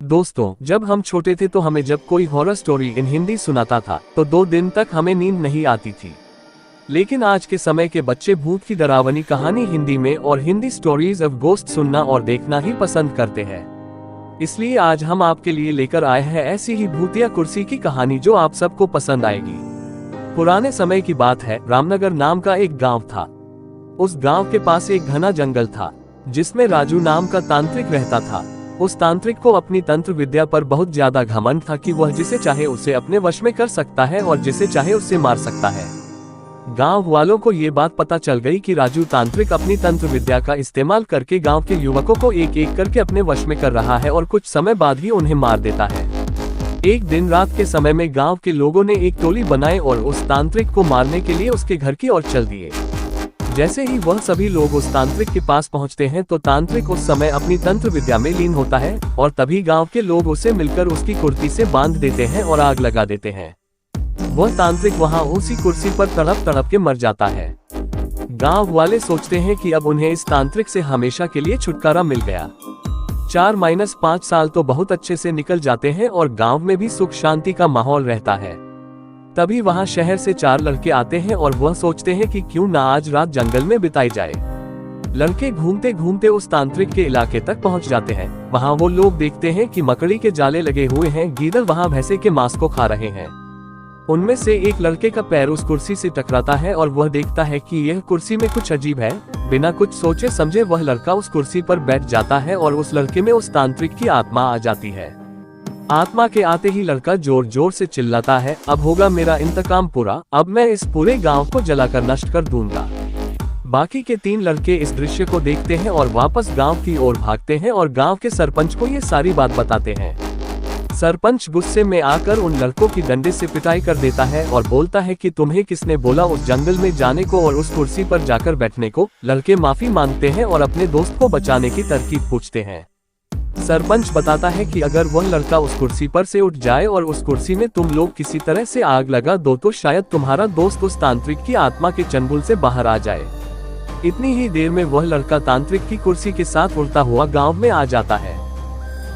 दोस्तों, जब हम छोटे थे तो हमें जब कोई हॉरर स्टोरी इन हिंदी सुनाता था तो 2 दिन तक हमें नींद नहीं आती थी। लेकिन आज के समय के बच्चे भूत की डरावनी कहानी हिंदी में और हिंदी स्टोरीज ऑफ गोस्ट सुनना और देखना ही पसंद करते हैं। इसलिए आज हम आपके लिए लेकर आए हैं ऐसी ही भूतिया कुर्सी की कहानी जो आप सबको पसंद आएगी। पुराने समय की बात है, रामनगर नाम का एक गांव था। उस गांव के पास एक घना जंगल था जिसमें राजू नाम का तांत्रिक रहता था। उस तांत्रिक को अपनी तंत्र विद्या पर बहुत ज्यादा घमंड था कि वह जिसे चाहे उसे अपने वश में कर सकता है और जिसे चाहे उससे मार सकता है। गांव वालों को ये बात पता चल गई कि राजू तांत्रिक अपनी तंत्र विद्या का इस्तेमाल करके गांव के युवकों को एक एक करके अपने वश में कर रहा है और कुछ समय बाद ही उन्हें मार देता है। एक दिन रात के समय में गांव के लोगों ने एक टोली बनाई और उस तांत्रिक को मारने के लिए उसके घर की ओर चल दिए। जैसे ही वह सभी लोग उस तांत्रिक के पास पहुंचते हैं तो तांत्रिक उस समय अपनी तंत्र विद्या में लीन होता है और तभी गांव के लोग उसे मिलकर उसकी कुर्सी से बांध देते हैं और आग लगा देते हैं। वह तांत्रिक वहां उसी कुर्सी पर तड़प तड़प के मर जाता है। गांव वाले सोचते हैं कि अब उन्हें इस तांत्रिक से हमेशा के लिए छुटकारा मिल गया। 4-5 साल तो बहुत अच्छे से निकल जाते हैं और गांव में भी सुख शांति का माहौल रहता है। तभी वहां शहर से 4 लड़के आते हैं और वह सोचते हैं कि क्यों ना आज रात जंगल में बिताई जाए। लड़के घूमते घूमते उस तांत्रिक के इलाके तक पहुंच जाते हैं। वहां वो लोग देखते हैं कि मकड़ी के जाले लगे हुए हैं, गीदड़ वहां भैंसे के मांस को खा रहे हैं। उनमें से एक लड़के का पैर उस कुर्सी से टकराता है और वह देखता है कि यह कुर्सी में कुछ अजीब है। बिना कुछ सोचे समझे वह लड़का उस कुर्सी पर बैठ जाता है और उस लड़के में उस तांत्रिक की आत्मा आ जाती है। आत्मा के आते ही लड़का जोर जोर से चिल्लाता है, अब होगा मेरा इंतकाम पूरा, अब मैं इस पूरे गांव को जलाकर नष्ट कर दूंगा। बाकी के 3 लड़के इस दृश्य को देखते हैं और वापस गांव की ओर भागते हैं और गांव के सरपंच को ये सारी बात बताते हैं। सरपंच गुस्से में आकर उन लड़कों की डंडे से पिटाई कर देता है और बोलता है कि तुम्हें किसने बोला उस जंगल में जाने को और उस कुर्सी पर जाकर बैठने को। लड़के माफी मांगते हैं और अपने दोस्त को बचाने की तरकीब पूछते हैं। सरपंच बताता है कि अगर वह लड़का उस कुर्सी पर से उठ जाए और उस कुर्सी में तुम लोग किसी तरह से आग लगा दो तो शायद तुम्हारा दोस्त उस तांत्रिक की आत्मा के चंगुल से बाहर आ जाए। इतनी ही देर में वह लड़का तांत्रिक की कुर्सी के साथ उड़ता हुआ गांव में आ जाता है।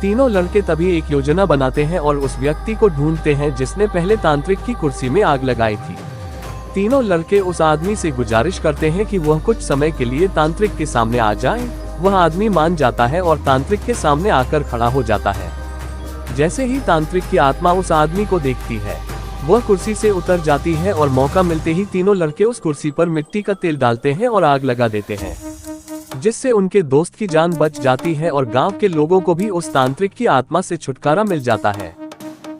तीनों लड़के तभी एक योजना बनाते हैं और उस व्यक्ति को ढूंढते हैं जिसने पहले तांत्रिक की कुर्सी में आग लगाई थी। तीनों लड़के उस आदमी से गुजारिश करते हैं कि वह कुछ समय के लिए तांत्रिक के सामने आ जाए। वह आदमी मान जाता है और तांत्रिक के सामने आकर खड़ा हो जाता है। जैसे ही तांत्रिक की आत्मा उस आदमी को देखती है, वह कुर्सी से उतर जाती है और मौका मिलते ही तीनों लड़के उस कुर्सी पर मिट्टी का तेल डालते हैं और आग लगा देते हैं, जिससे उनके दोस्त की जान बच जाती है और गांव के लोगों को भी उस तांत्रिक की आत्मा से छुटकारा मिल जाता है।